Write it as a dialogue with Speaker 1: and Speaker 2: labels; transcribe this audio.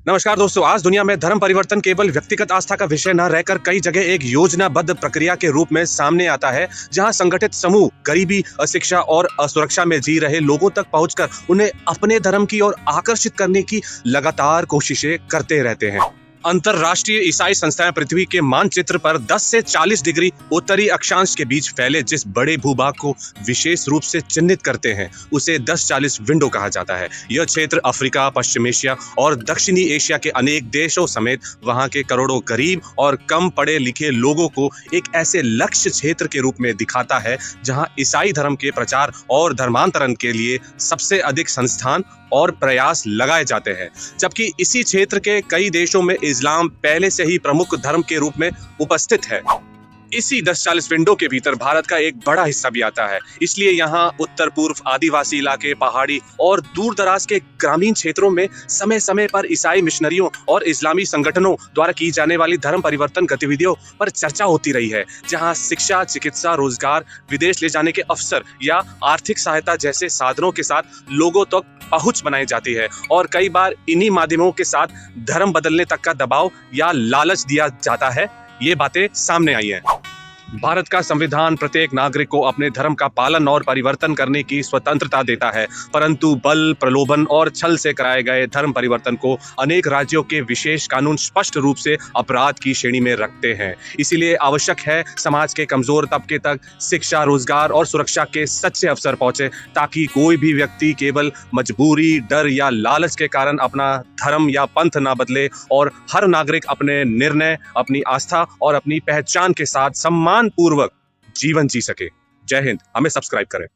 Speaker 1: नमस्कार दोस्तों। आज दुनिया में धर्म परिवर्तन केवल व्यक्तिगत आस्था का विषय न रहकर कई जगह एक योजनाबद्ध प्रक्रिया के रूप में सामने आता है, जहां संगठित समूह गरीबी, अशिक्षा और असुरक्षा में जी रहे लोगों तक पहुंचकर उन्हें अपने धर्म की ओर आकर्षित करने की लगातार कोशिशें करते रहते हैं। अंतरराष्ट्रीय ईसाई संस्थाएं पृथ्वी के मानचित्र पर 10 से 40 डिग्री उत्तरी अक्षांश के बीच फैले जिस बड़े भूभाग को विशेष रूप से चिन्हित करते हैं, उसे 10-40 विंडो कहा जाता है। यह क्षेत्र अफ्रीका, पश्चिम एशिया और दक्षिणी एशिया के अनेक देशों समेत वहां के करोड़ों गरीब और कम पढ़े लिखे लोगों को एक ऐसे लक्ष्य क्षेत्र के रूप में दिखाता है जहां ईसाई धर्म के प्रचार और धर्मांतरण के लिए सबसे अधिक संस्थान और प्रयास लगाए जाते हैं। जबकि इसी क्षेत्र के कई देशों में इस्लाम पहले से ही प्रमुख धर्म के रूप में उपस्थित है। इसी 10-40 विंडो के भीतर भारत का एक बड़ा हिस्सा भी आता है। इसलिए यहाँ उत्तर पूर्व आदिवासी इलाके, पहाड़ी और दूर दराज के ग्रामीण क्षेत्रों में समय समय पर ईसाई मिशनरियों और इस्लामी संगठनों द्वारा की जाने वाली धर्म परिवर्तन गतिविधियों पर चर्चा होती रही है, जहाँ शिक्षा, चिकित्सा, रोजगार, विदेश ले जाने के अवसर या आर्थिक सहायता जैसे साधनों के साथ लोगों तक पहुंच बनाई जाती है। और कई बार इन्हीं माध्यमों के साथ धर्म बदलने तक का दबाव या लालच दिया जाता है। ये बातें सामने आई हैं। भारत का संविधान प्रत्येक नागरिक को अपने धर्म का पालन और परिवर्तन करने की स्वतंत्रता देता है, परंतु बल, प्रलोभन और छल से कराए गए धर्म परिवर्तन को अनेक राज्यों के विशेष कानून स्पष्ट रूप से अपराध की श्रेणी में रखते हैं। इसीलिए आवश्यक है समाज के कमजोर तबके तक शिक्षा, रोजगार और सुरक्षा के सच्चे अवसर पहुंचे, ताकि कोई भी व्यक्ति केवल मजबूरी, डर या लालच के कारण अपना धर्म या पंथ ना बदले और हर नागरिक अपने निर्णय, अपनी आस्था और अपनी पहचान के साथ सम्मान पूर्वक जीवन जी सके। जय हिंद। हमें सब्सक्राइब करें।